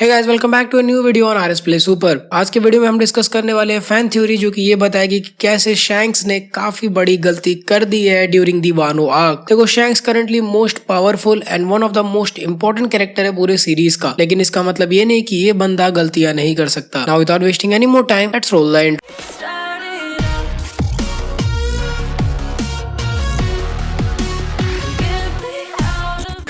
Hey guys, welcome back to a new video on RS play super. आज के video में हम discuss करने वाले हैं फैन थ्योरी, जो कि ये बताएगी कि कैसे शैंक्स ने काफी बड़ी गलती कर दी है ड्यूरिंग दी वानो आर्क। देखो, shanks currently most powerful and one of the most important character है पूरे सीरीज का, लेकिन इसका मतलब ये नहीं कि ये बंदा गलतियां नहीं कर सकता। Now without wasting any more time, let's roll the intro.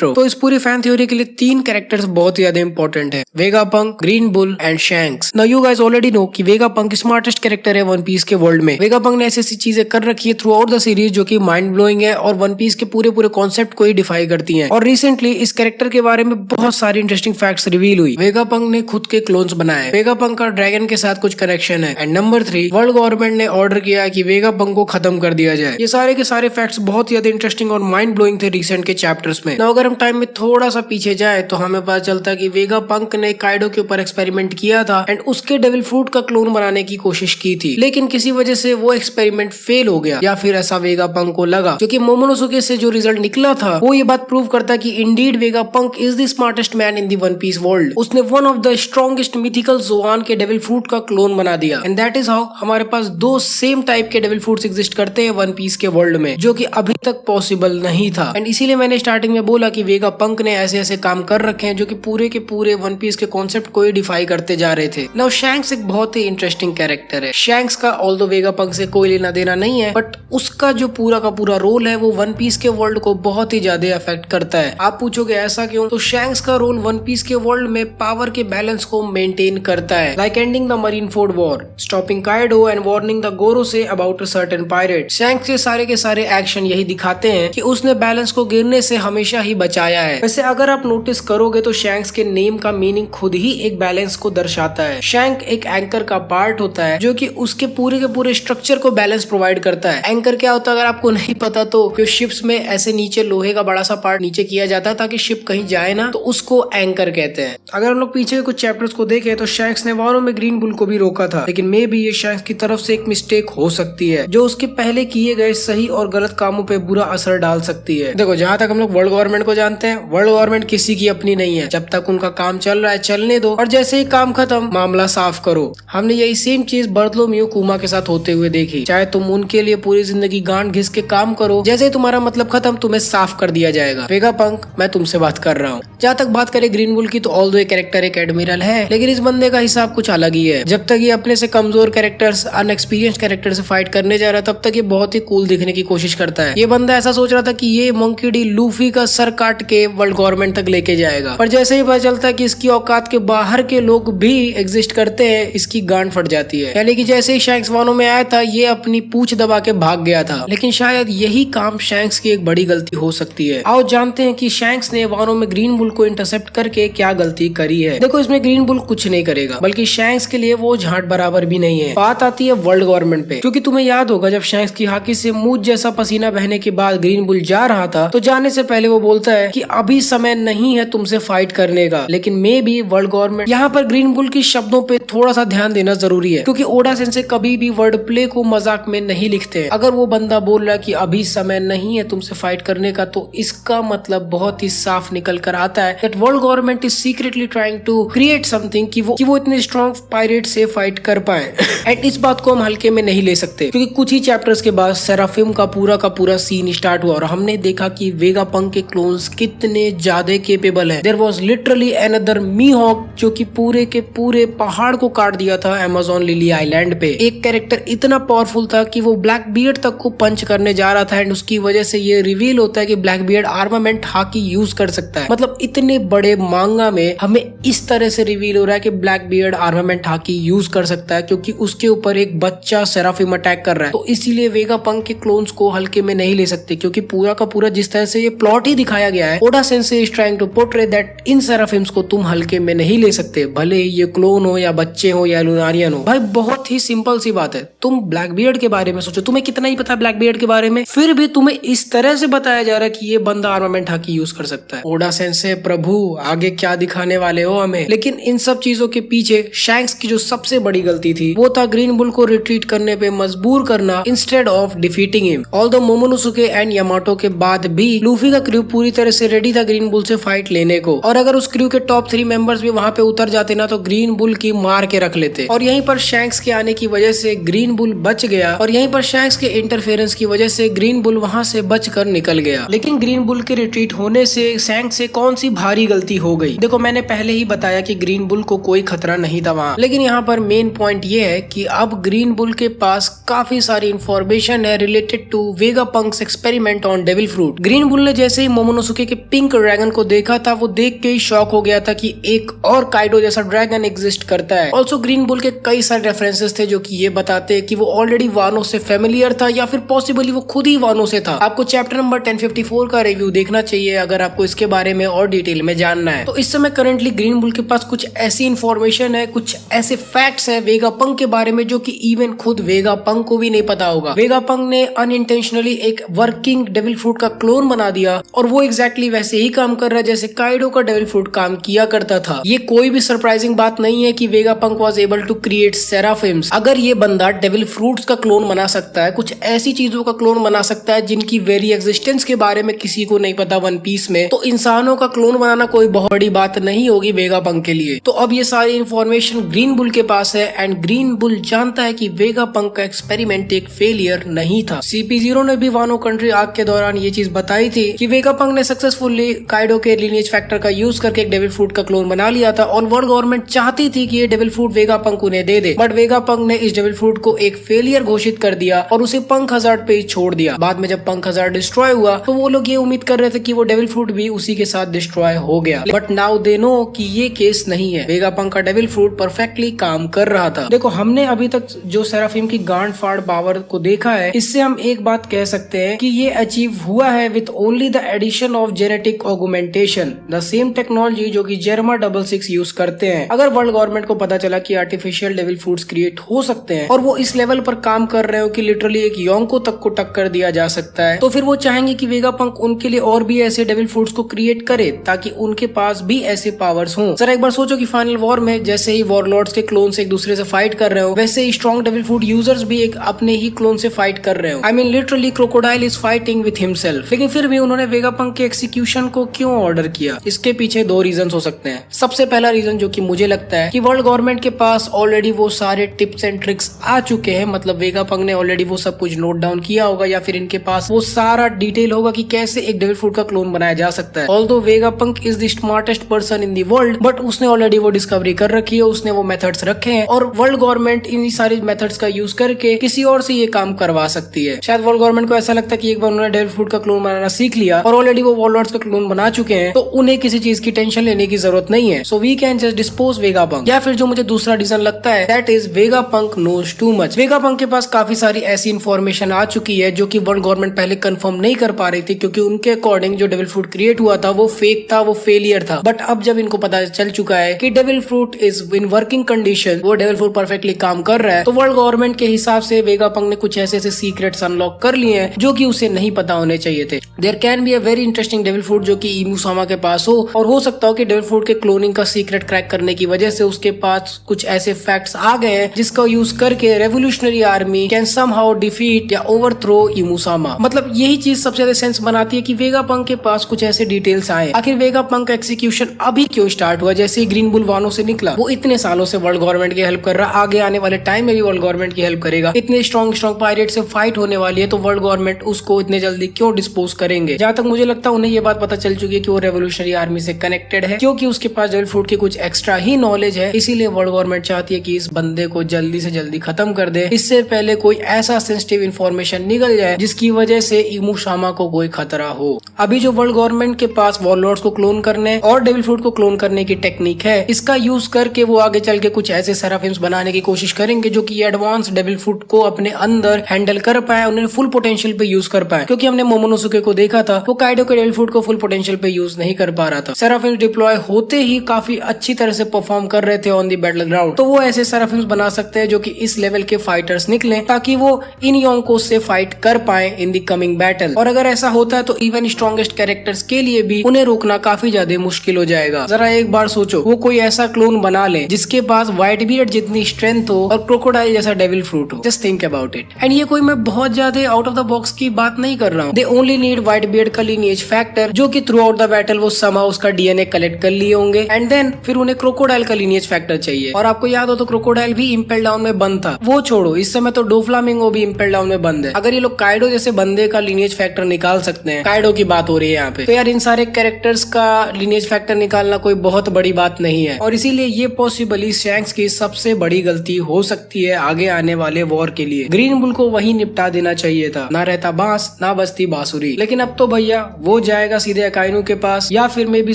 तो इस पूरी फैन थ्योरी के लिए तीन कैरेक्टर्स बहुत ही ज्यादा इंपॉर्टेंट है, Vegapunk, green bull and shanks. Now you guys already know कि वेगापंक स्मार्टेस्ट कैरेक्टर है वन पीस के वर्ल्ड में। वेगापंक ने ऐसी ऐसी चीजें कर रखी है थ्रू आउट द सीरीज जो कि माइंड ब्लोइंग है और वन पीस के पूरे पूरे कॉन्सेप्ट को ही डिफाई करती है। और रिसेंटली इस कैरेक्टर के बारे में बहुत सारी इंटरेस्टिंग फैक्ट्स रिवील हुई। वेगापंक ने खुद के क्लोन्स बनाए, वेगापंक का ड्रैगन के साथ कुछ कनेक्शन है। एंड नंबर 3, वर्ल्ड गवर्नमेंट ने ऑर्डर किया है कि वेगापंक को खत्म कर दिया जाए। ये सारे के सारे फैक्ट्स बहुत ही ज्यादा इंटरेस्टिंग और माइंड ब्लोइंग थे रिसेंट के चैप्टर्स में। नाउ अगर हम टाइम में थोड़ा सा पीछे जाए तो हमें पता चलता है कि वेगापंक ने काइडो के ऊपर एक्सपेरिमेंट किया था एंड उसके डेविल फ्रूट का क्लोन बनाने की कोशिश की थी, लेकिन किसी वजह से वो एक्सपेरिमेंट फेल हो गया, या फिर ऐसा वेगापंक को लगा। क्योंकि मोमोनोसुके से जो रिजल्ट निकला था वो ये बात प्रूव करता है कि indeed Vegapunk is the smartest man in the One Piece world. उसने one of the strongest mythical Zoan के डेविल फ्रूट का क्लोन बना दिया। एंड दैट इज हाउ हमारे पास दो सेम टाइप के डेविल फ्रूट्स एग्जिस्ट करते हैं वन पीस के वर्ल्ड में, जो कि अभी तक पॉसिबल नहीं था। एंड इसीलिए मैंने स्टार्टिंग में बोला कि वेगापंक ने ऐसे ऐसे काम कर रखे हैं जो कि पूरे के पूरे वन पीस के कॉन्सेप्ट को ही डिफाई करते जा रहे थे। नाउ शैंक्स एक बहुत ही इंटरेस्टिंग कैरेक्टर है। शैंक्स का ऑल्दो वेगापंक से कोई लेना देना नहीं है, बट उसका जो पूरा का पूरा रोल है वो वन पीस के वर्ल्ड को बहुत ही ज्यादा अफेक्ट करता है। आप पूछोगे ऐसा क्यों? तो शैंक्स का रोल वन पीस के वर्ल्ड में पावर के बैलेंस को मेंटेन करता है, like ending the Marineford war, stopping Kaido and warning the Gorosei about a certain pirate. Shanks के सारे एक्शन यही दिखाते हैं कि उसने बैलेंस को गिरने से हमेशा ही बचाया है। वैसे अगर आप नोटिस करोगे तो शैंक्स के नेम का मीनिंग खुद ही एक बैलेंस को दर्शाता है। शैंक एक एंकर का पार्ट होता है जो कि उसके पूरे के पूरे स्ट्रक्चर को बैलेंस प्रोवाइड करता है। एंकर क्या होता है अगर आपको नहीं पता तो जो शिप्स में ऐसे नीचे लोहे का बड़ा सा पार्ट नीचे किया जाता है ताकि शिप कहीं जाए ना, तो उसको एंकर कहते हैं। अगर हम लोग पीछे कुछ चैप्टर्स को देखें तो शैंक्स ने वारों में ग्रीन बुल को भी रोका था, लेकिन मे भी ये शैंक्स की तरफ से एक मिस्टेक हो सकती है जो उसके पहले किए गए सही और गलत कामों पे बुरा असर डाल सकती है। देखो, जहाँ तक हम लोग वर्ल्ड गवर्नमेंट को जानते हैं, वर्ल्ड गवर्नमेंट किसी की अपनी नहीं है। जब तक उनका काम चल रहा है चलने दो, और जैसे ही काम खत्म मामला साफ करो। हमने यही सेम चीज बर्तलोमेउ कुमा के साथ होते हुए देखी। चाहे तुम उनके लिए पूरी जिंदगी गांड घिस के काम करो, जैसे ही तुम्हारा मतलब खत्म तुम्हें साफ कर दिया जाएगा। वेगापंक, मैं तुमसे बात कर रहा हूँ। जहाँ तक बात करें ग्रीन बुल की, तो ऑल्दो कैरेक्टर एक एडमिरल है, लेकिन इस बंदे का हिसाब कुछ अलग ही है। जब तक ये अपने से कमजोर कैरेक्टर्स, अनएक्सपीरियंस कैरेक्टर से फाइट करने जा रहा है, तब तक ये बहुत ही कूल दिखने की कोशिश करता है। ये बंदा ऐसा सोच रहा था कि ये मंकी डी लूफी का सर काट के वर्ल्ड गवर्नमेंट तक लेके जाएगा, पर जैसे ही पता चलता है कि इसकी औकात के बाहर के लोग भी एग्जिस्ट करते हैं, इसकी गांड फट जाती है। यानी कि जैसे ही शैंक्स वानो में आया था ये अपनी पूंछ दबा के भाग गया था, लेकिन शायद यही काम शैंक्स की एक बड़ी गलती हो सकती है। आओ जानते हैं कि शैंक्स ने वानो में ग्रीन बुल को इंटरसेप्ट करके क्या गलती करी है। देखो, इसमें ग्रीन बुल कुछ नहीं करेगा, बल्कि शैंक्स के लिए वो झांट बराबर भी नहीं है। बात आती है वर्ल्ड गवर्नमेंट पे, क्योंकि तुम्हें याद होगा जब शैंक्स की हाकी से मूंछ जैसा पसीना बहने के बाद ग्रीन बुल जा रहा था, तो जाने से पहले वो बोलता है कि अभी समय नहीं है तुमसे फाइट करने का। लेकिन मे बी वर्ल्ड गवर्नमेंट यहाँ पर ग्रीन बुल की शब्दों पे थोड़ा सा ध्यान देना जरूरी है, क्योंकि ओडा सेंसे कभी भी वर्ड प्ले को मजाक में नहीं लिखते हैं। अगर वो बंदा बोल रहा है कि अभी समय नहीं है तुमसे फाइट करने का, तो इसका मतलब बहुत ही साफ निकल कर आता है that world government is secretly trying to create something कि वो इतने स्ट्रॉन्ग पायरेट से फाइट कर पाए। एंड इस बात को हम हल्के में नहीं ले सकते, क्योंकि कुछ ही चैप्टर्स के बाद सेराफिम का पूरा सीन स्टार्ट हुआ और हमने देखा कि वेगापंक के क्लोन्स कितने ज्यादा केपेबल है। देयर वाज लिटरली अनदर मीहॉक जो कि पूरे के पूरे पहाड़ को काट दिया था अमेज़न लिली आइलैंड पे। एक कैरेक्टर इतना पावरफुल था कि वो ब्लैक बियर्ड तक को पंच करने जा रहा था, एंड उसकी वजह से ये रिवील होता है कि black beard armament hockey use कर सकता है। मतलब इतने बड़े मांगा में हमें इस तरह से रिवील हो रहा है कि black beard armament hockey use कर सकता है, क्योंकि उसके ऊपर एक बच्चा सेराफिम अटैक कर रहा है। तो इसीलिए वेगापंक के क्लोन्स को हल्के में नहीं ले सकते, क्योंकि पूरा का पूरा जिस तरह से ये प्लॉट ही दिखाया गया है, Oda sensei is trying to portray that in Seraphims को तुम हल्के में नहीं ले सकते, भले ये क्लोन हो या बच्चे हो या लुनारियन हो। भाई बहुत ही सिंपल सी बात है, तुम ब्लैक बियर्ड के बारे में सोचो, तुम्हें कितना ही पता है ब्लैक बियर्ड के बारे में, फिर भी तुम्हें इस तरह से बताया जा रहा है कि ये बंदा आर्मामेंट हाकी यूज कर सकता है। ओडा सेंसे प्रभु आगे क्या दिखाने वाले हो हमें। लेकिन इन सब चीजों के पीछे शैंक्स की जो सबसे बड़ी गलती थी वो था ग्रीन बुल को रिट्रीट करने पे मजबूर करना instead of defeating him. Although Momonosuke and Yamato के बाद भी लूफी का क्रू पूरी तरह से रेडी था ग्रीन बुल से फाइट लेने को, और अगर उस क्रू के टॉप 3 मेंबर्स भी वहां पे उतर जाते ना तो ग्रीन बुल की मार के रख लेते। और यहीं पर शैंक्स के आने की वजह से ग्रीन बुल बच गया, और यहीं पर शैंक्स के इंटरफेरेंस की वजह से ग्रीन बुल वहां से बचकर निकल गया। लेकिन ग्रीन बुल के रिट्रीट होने से शैंक्स से कौन सी भारी गलती हो गई? देखो, मैंने पहले ही बताया कि ग्रीन बुल को कोई खतरा नहीं था वहां, लेकिन यहाँ पर मेन पॉइंट ये है कि अब ग्रीन बुल के पास काफी सारी इंफॉर्मेशन है related to Vegapunk's experiment on devil fruit. Green Bull ने जैसे ही मोमोनोसुके के पिंक ड्रैगन को देखा था, वो देख के ही शॉक हो गया था कि एक और काइडो जैसा ड्रैगन एग्जिस्ट करता है। ऑल्सो ग्रीन बुल के कई सारे रेफरेंसेस थे जो कि ये बताते हैं कि वो ऑलरेडी वानो से फेमिलियर था, या फिर पॉसिबली वो खुद ही वानो से था। आपको चैप्टर नंबर 1054 का रिव्यू देखना चाहिए अगर आपको इसके बारे में और डिटेल में जानना है। तो इस समय करंटली ग्रीन बुल के पास कुछ ऐसी इंफॉर्मेशन है, कुछ ऐसे फैक्ट्स है वेगापंक के बारे में जो कि इवन खुद वेगापंक को भी नहीं पता होगा। वेगापंक ने अनइंटेंशनली एक वर्किंग डेविल फ्रूट का क्लोन बना दिया, और वो एग्जैक्टली वैसे ही काम कर रहा है जैसे काइडो का डेविल फ्रूट काम किया करता था। ये कोई भी सरप्राइजिंग बात नहीं है कि Vegapunk was able to create Seraphims. अगर ये बंदा डेविल फ्रूट्स का क्लोन बना सकता है, कुछ ऐसी चीजों का क्लोन बना सकता है जिनकी वेरी एग्जिस्टेंस के बारे में किसी को नहीं पता वन पीस में, तो इंसानों का क्लोन बनाना कोई बहुत बड़ी बात नहीं होगी वेगापंक के लिए। तो अब ये सारी इंफॉर्मेशन ग्रीन बुल के पास है, एंड ग्रीन बुल जानता है कि वेगापंक का एक्सपेरिमेंट एक फेलियर नहीं था। CP0 ने भी वानो कंट्री आर्क के दौरान ये चीज बताई थी कि वेगापंक ने सक्सेसफुली काइडो के लिनिएज फैक्टर का यूज करके एक डेविल फ्रूट का क्लोन बना लिया था, और वर्ल्ड गवर्नमेंट चाहती थी कि ये डेविल फ्रूट वेगापंक उन्हें दे दे, बट वेगापंक ने इस डेविल फ्रूट को एक फेलियर घोषित कर दिया और उसे पंख हजार्ड पे ही छोड़ दिया। बाद में जब पंख हजार्ड डिस्ट्रॉय हुआ तो वो लोग ये उम्मीद कर रहे थे कि वो डेविल फ्रूट भी उसी के साथ डिस्ट्रॉय हो गया, बट नाउ दे नो कि ये केस नहीं है। वेगापंक का डेविल फ्रूट परफेक्टली काम कर रहा था। देखो, हमने अभी तक जो सेराफिम की गांड फाड़ पावर को देखा है, इससे हम एक बात कह सकते हैं कि ये अचीव हुआ है with only the addition of genetic augmentation, the same technology जो कि जेरमा 66 यूज करते हैं। अगर वर्ल्ड गवर्नमेंट को पता चला कि आर्टिफिशियल डेविल फ्रूट्स क्रिएट हो सकते हैं और वो इस लेवल पर काम कर रहे हो कि लिटरली एक योंको तक को टक्कर दिया जा सकता है, तो फिर वो चाहेंगे कि वेगापंक उनके लिए और भी ऐसे डेविल फ्रूट्स को क्रिएट करे ताकि उनके पास भी ऐसे पावर्स हों। जरा एक बार सोचो कि फाइनल वॉर में जैसे ही वॉरलॉर्ड्स के क्लोन्स एक दूसरे से फाइट कर रहे हो, वैसे ही स्ट्रॉन्ग डेविल फ्रूट यूजर्स भी एक अपने ही क्लोन से फाइट कर रहे हो। I mean literally crocodile is fighting with himself. लेकिन फिर भी उन्होंने वेगापंक के एक्सिक्यूशन को क्यों ऑर्डर किया? इसके पीछे 2 रीजन हो सकते हैं। सबसे पहला रीजन जो कि मुझे लगता है कि वर्ल्ड गवर्नमेंट के पास ऑलरेडी वो सारे टिप्स एंड ट्रिक्स आ चुके हैं, मतलब वेगापंक ने ऑलरेडी वो सब कुछ नोट डाउन किया होगा, या फिर इनके पास वो सारा डिटेल होगा कि कैसे एक डेविल फ्रूट का क्लोन बनाया जा सकता है। Although Vegapunk is the smartest person in the world, but उसने ऑलरेडी वो डिस्कवरी कर रखी है, उसने वो मेथड्स रखे हैं, और वर्ल्ड गवर्नमेंट इन सारी मेथड्स का यूज करके किसी और से ये काम करवा सकती है। शायद वर्ल्ड गवर्नमेंट को ऐसा लगता है कि एक बार उन्होंने डेविल फ्रूट का क्लोन बनाना सीख लिया और ऑलरेडी वो वॉरलॉर्ड्स का क्लोन बना चुके हैं, तो उन्हें किसी चीज की टेंशन लेने की जरूरत नहीं है। So we can just dispose Vegapunk. या फिर जो मुझे दूसरा रीजन लगता है, that is Vegapunk knows too much. Vegapunk के पास काफी सारी ऐसी इंफॉर्मेशन आ चुकी है जो कि वर्ल्ड गवर्नमेंट पहले कंफर्म नहीं कर पा रही थी, क्योंकि उनके अकॉर्डिंग जो डेविल फ्रूट क्रिएट हुआ था वो फेक था, वो फेलियर था। बट अब जब इनको पता चल चुका है कि devil fruit is in working condition, वो डेविल फ्रूट परफेक्टली काम कर रहा है, तो वर्ल्ड गवर्नमेंट के हिसाब से वेगापंक ने कुछ ऐसे सीक्रेट्स अनलॉक कर लिए हैं जो कि उसे नहीं पता होने चाहिए थे। There can be a very interesting devil fruit जो कि इमुसामा के पास हो, और हो सकता हो कि डेविल फ्रूट के क्लोनिंग का सीक्रेट क्रैक करने की वजह से उसके पास कुछ ऐसे फैक्ट्स आ गए हैं जिसका यूज करके revolutionary army can somehow defeat या ओवरथ्रो इमुसामा। मतलब यही चीज सबसे ज्यादा सेंस बनाती है कि वेगापंक के पास कुछ ऐसे डिटेल्स आए। आखिर वेगापंक का एक्सिक्यूशन अभी क्यों स्टार्ट हुआ? जैसे ही ग्रीन बुल वानो से निकला, वो इतने सालों से वर्ल्ड गवर्नमेंट की हेल्प कर रहा, आगे आने वाले टाइम में भी वर्ल्ड गवर्नमेंट की हेल्प करेगा। इतने स्ट्रॉन्ग पायरेट से फाइट होने वाली है, तो वर्ल्ड गवर्नमेंट उसको इतने जल्दी क्यों डिस्पोज करेंगे? जहां तक मुझे लगता है उन्हें ये बात पता चल चुकी है कि वो रेवोल्यूशनरी आर्मी से कनेक्टेड है, क्योंकि उसके पास डेविल फ्रूट की कुछ एक्स्ट्रा ही नॉलेज है। इसीलिए वर्ल्ड गवर्नमेंट चाहती है कि इस बंदे को जल्दी से जल्दी खत्म कर दे, इससे पहले कोई ऐसा सेंसिटिव इंफॉर्मेशन निकल जाए जिसकी वजह से इमुसामा को कोई खतरा हो। अभी जो वर्ल्ड गवर्नमेंट के पास वॉरलॉर्ड्स को क्लोन करने और डेविल फ्रूट को क्लोन करने की टेक्निक है, इसका यूज करके वो आगे चल के कुछ ऐसे सेराफिम्स बनाने की कोशिश करेंगे जो कि एडवांस डेविल फ्रूट को अपने अंदर हैंडल कर पाए, उन्हें फुल पोटेंशियल पे यूज कर पाए। क्योंकि हमने मोमोनोसुके को देखा था, वो काइडो के डेविल फ्रूट को फुल पोटेंशियल पे यूज नहीं कर पा रहा था। सेराफिम्स डिप्लॉय होते ही काफी अच्छी तरह से परफॉर्म कर रहे थे ऑन द बैटल ग्राउंड, तो वो ऐसे सेराफिम्स बना सकते हैं जो कि इस लेवल के फाइटर्स निकले, ताकि वो इन योंको से फाइट कर पाए इन द कमिंग बैटल। और अगर ऐसा होता है तो इवन स्ट्रॉन्गेस्ट कैरेक्टर्स के लिए भी उन्हें रोकना काफी ज्यादा मुश्किल हो जाएगा। जरा एक बार सोचो, वो कोई ऐसा क्लोन बना ले जिसके पास व्हाइट बियर्ड जितनी स्ट्रेंथ हो और क्रोकोडाइल जैसा डेविल फ्रूट हो। Just think about it. And ये कोई मैं बहुत ज्यादा आउट ऑफ द बॉक्स की बात नहीं कर रहा हूँ। They only need white beard का लीनिएज फैक्टर, जो कि थ्रू आउट द बैटल वो समहाउ उसका डीएनए कलेक्ट कर लिए होंगे एंड देन फिर उन्हें क्रोकोडाइल का लीनिएज फैक्टर चाहिए। और आपको याद हो तो क्रोकोडाइल भी इम्पेल डाउन में बंद था, वो छोड़ो इस समय तो डोफ्लामिंगो भी इम्पेल डाउन में बंद है। अगर ये लोग काइडो जैसे बंदे का लीनिएज फैक्टर निकाल सकते हैं, काइडो की बात हो रही है यहाँ पे, तो यार इन सारे कैरेक्टर्स का लीनिएज फैक्टर निकालना कोई बहुत बड़ी बात नहीं है। और इसीलिए ये पॉसिबली शैंक्स की सबसे बड़ी गलती हो सकती है आगे आने वाले वॉर के लिए। ग्रीन बुल को वही निपटा देना चाहिए था, ना रहता बांस ना बजती बांसुरी। लेकिन अब तो भैया वो जाएगा सीधे अकाइनू के पास, या फिर मे बी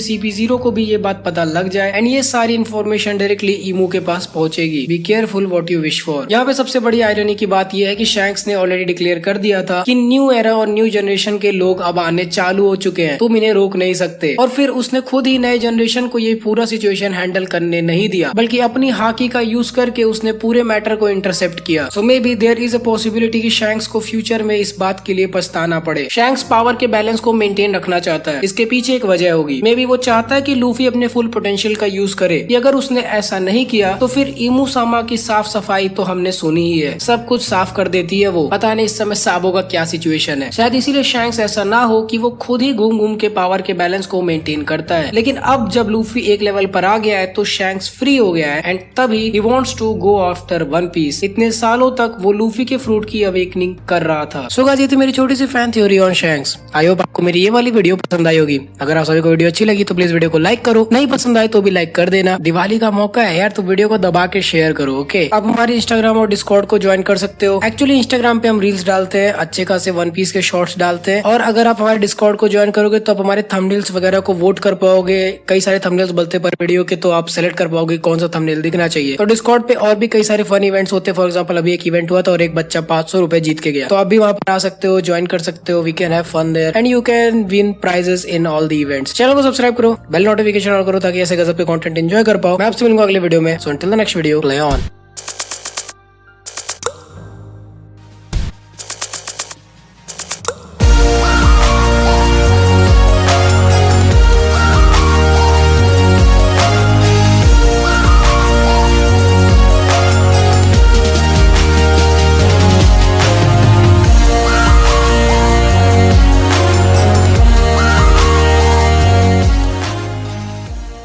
CP0 को भी ये बात पता लग जाए एंड ये सारी इन्फॉर्मेशन डायरेक्टली इमू के पास पहुंचेगी। Be careful what you wish for. यहाँ पे सबसे बड़ी आयरनी की बात यह है कि शैंक्स ने ऑलरेडी डिक्लेयर कर दिया था कि न्यू एरा और न्यू जनरेशन के लोग अब आने चालू हो चुके हैं, तुम इन्हें रोक नहीं सकते। और फिर उसने खुद ही नए जनरेशन को ये पूरा सिचुएशन हैंडल करने नहीं दिया, बल्कि अपनी हाकी का यूज करके उसने पूरे मैटर को इंटरसेप्ट किया। So maybe there is a possibility कि शैंक्स को फ्यूचर में इस बात के लिए पछताना पड़े। शैंक्स पावर के बैलेंस को मेंटेन रखना चाहता है, इसके पीछे एक वजह होगी। मे बी वो चाहता है कि लूफी अपने फुल पोटेंशियल का यूज करे, कि अगर उसने ऐसा नहीं किया तो फिर इमू सामा की साफ सफाई तो हमने सुनी ही है, सब कुछ साफ कर देती है वो। पता नहीं इस समय साबो का क्या सिचुएशन है, शायद इसीलिए शैंक्स ऐसा ना हो कि वो खुद ही घूम घूम के पावर के बैलेंस को मेंटेन करता है। लेकिन अब जब लूफी एक लेवल पर आ गया है तो शैंक्स फ्री हो गया है एंड तभी ही wants to go after One Piece. इतने सालों तक वो लूफी के फ्रूट की अवेकनिंग कर रहा था। सो गाइस, ये थी मेरी छोटी सी fan theory on Shanks. I hope आपको मेरी ये वाली वीडियो पसंद आई होगी। अगर आप सभी को वीडियो अच्छी लगी तो प्लीज वीडियो को लाइक करो, नहीं पसंद आए तो भी लाइक कर देना। दिवाली का मौका है यार, तो वीडियो को दबा के शेयर करो। ओके, आप हमारे इंस्टाग्राम और डिस्कॉर्ड को ज्वाइन कर सकते हो। एक्चुअली इंस्टाग्राम पे हम रील्स डालते हैं, अच्छे खासे वन पीस के शॉर्ट्स डालते हैं, और अगर आप हमारे डिस्कॉर्ड को ज्वाइन करोगे तो आप हमारे थंबनेल्स वगैरह को वोट कर पाओगे। कई सारे थंबनेल्स बोलते पर वीडियो के, तो आप सेलेक्ट कर पाओगे कौन सा थंबनेल दिखना चाहिए। तो डिस्कॉर्ड पे और भी कई सारे फन इवेंट्स होते हैं। फॉर एग्जांपल अभी एक इवेंट हुआ था और एक बच्चा 500 रुपए जीत के गया, तो आप भी वहाँ पर आ सकते हो, ज्वाइन कर सकते हो। We can have fun there and you can win prizes in all the events. Channel को सब्सक्राइब करो, बेल नोटिफिकेशन ऑन करो ताकि ऐसे गजब के कंटेंट एंजॉय कर पाओ। मैं आपसे मिलूंगा अगले वीडियो में। So until the next video, play on.